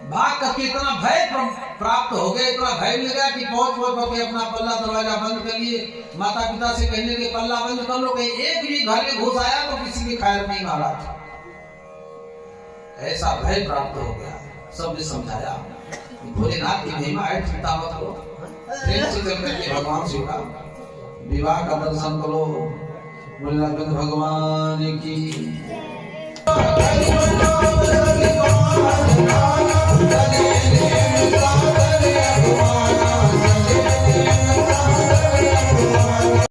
भाग करके इतना भय प्राप्त हो गया, इतना भय मिल गया कि पहुंच के अपना पल्ला दरवाजा बंद कर लिए। माता पिता से कहने के पल्ला बंद कर लो, कहीं एक भी घर में घुस आया तो किसी की खैर नहीं महाराज। ऐसा भय प्राप्त हो गया। सबने समझाया भोलेनाथ की महिमा है, चिंता मत करो, प्रेम से चल करके भगवान शिव का विवाह का दर्शन करो। भोलेनाथ भगवान की